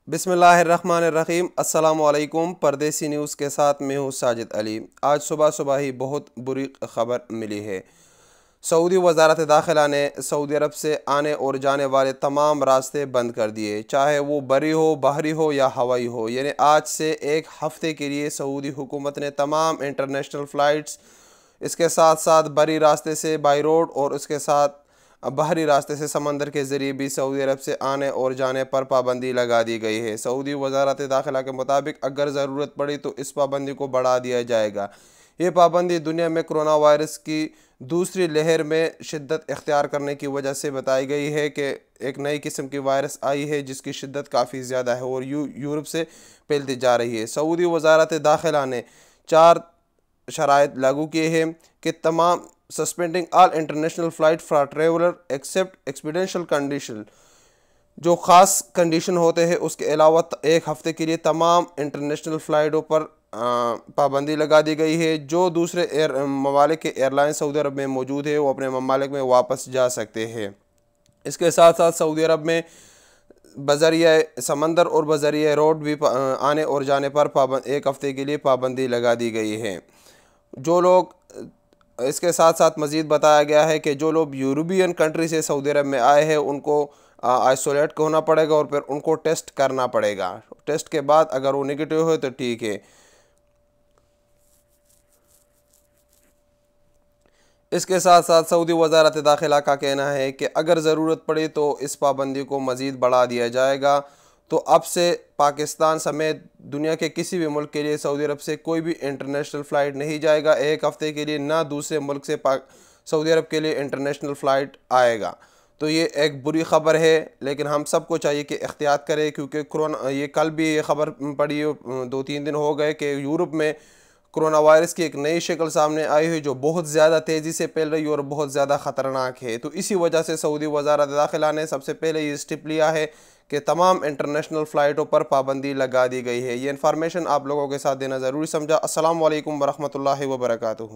बिस्मिल्लाहिर्रहमानिर्रहीम। अस्सलाम वालेकुम। परदेसी न्यूज़ के साथ मैं हूँ साजिद अली। आज सुबह सुबह ही बहुत बुरी खबर मिली है। सऊदी वज़ारत दाखिला ने सऊदी अरब से आने और जाने वाले तमाम रास्ते बंद कर दिए, चाहे वो बरी हो, बहरी हो या हवाई हो। यानी आज से एक हफ़्ते के लिए सऊदी हुकूमत ने तमाम इंटरनेशनल फ़्लाइट्स, इसके साथ साथ बरी रास्ते से बाई रोड और उसके साथ बाहरी रास्ते से समंदर के ज़रिए भी सऊदी अरब से आने और जाने पर पाबंदी लगा दी गई है। सऊदी वज़ारत दाखिला के मुताबिक अगर ज़रूरत पड़ी तो इस पाबंदी को बढ़ा दिया जाएगा। ये पाबंदी दुनिया में कोरोना वायरस की दूसरी लहर में शिद्दत इख्तियार करने की वजह से बताई गई है कि एक नई किस्म की वायरस आई है जिसकी शिद्दत काफ़ी ज़्यादा है और यूरोप से फैलती जा रही है। सऊदी वज़ारत दाखिला ने 4 शराइत लागू किए हैं कि तमाम suspending all international flight for traveller except expeditional condition, जो ख़ास कंडीशन होते हैं उसके अलावा एक हफ़्ते के लिए तमाम इंटरनेशनल फ़्लाइटों पर पाबंदी लगा दी गई है। जो दूसरे ममालिक के एयरलाइन सऊदी अरब में मौजूद है वो अपने ममालिक में वापस जा सकते हैं। इसके साथ साथ सऊदी अरब में बज़रिया समंदर और बज़रिया रोड भी आने और जाने पर एक हफ़्ते के लिए पाबंदी लगा दी गई है। जो लोग इसके साथ साथ मज़ीद बताया गया है कि जो लोग यूरोपियन कंट्री से सऊदी अरब में आए हैं उनको आइसोलेट होना पड़ेगा और फिर उनको टेस्ट करना पड़ेगा। टेस्ट के बाद अगर वो नेगेटिव हो तो ठीक है। इसके साथ साथ सऊदी वज़ारत दाखिला का कहना है कि अगर ज़रूरत पड़े तो इस पाबंदी को मज़ीद बढ़ा दिया जाएगा। तो अब से पाकिस्तान समेत दुनिया के किसी भी मुल्क के लिए सऊदी अरब से कोई भी इंटरनेशनल फ़्लाइट नहीं जाएगा एक हफ़्ते के लिए, ना दूसरे मुल्क से सऊदी अरब के लिए इंटरनेशनल फ़्लाइट आएगा। तो ये एक बुरी ख़बर है, लेकिन हम सबको चाहिए कि एहतियात करें क्योंकि कोरोना, ये कल भी ये ख़बर पड़ी, 2-3 दिन हो गए कि यूरोप में कोरोना वायरस की एक नई शक्ल सामने आई हुई जो बहुत ज़्यादा तेज़ी से फैल रही है और बहुत ज़्यादा ख़तरनाक है। तो इसी वजह से सऊदी वज़ारत दाखिला ने सबसे पहले ये स्टेप लिया है कि तमाम इंटरनेशनल फ़्लाइटों पर पाबंदी लगा दी गई है। ये इन्फॉर्मेशन आप लोगों के साथ देना ज़रूरी समझा। अस्सलाम वालेकुम वरहमतुल्लाहि वबरकातुहू।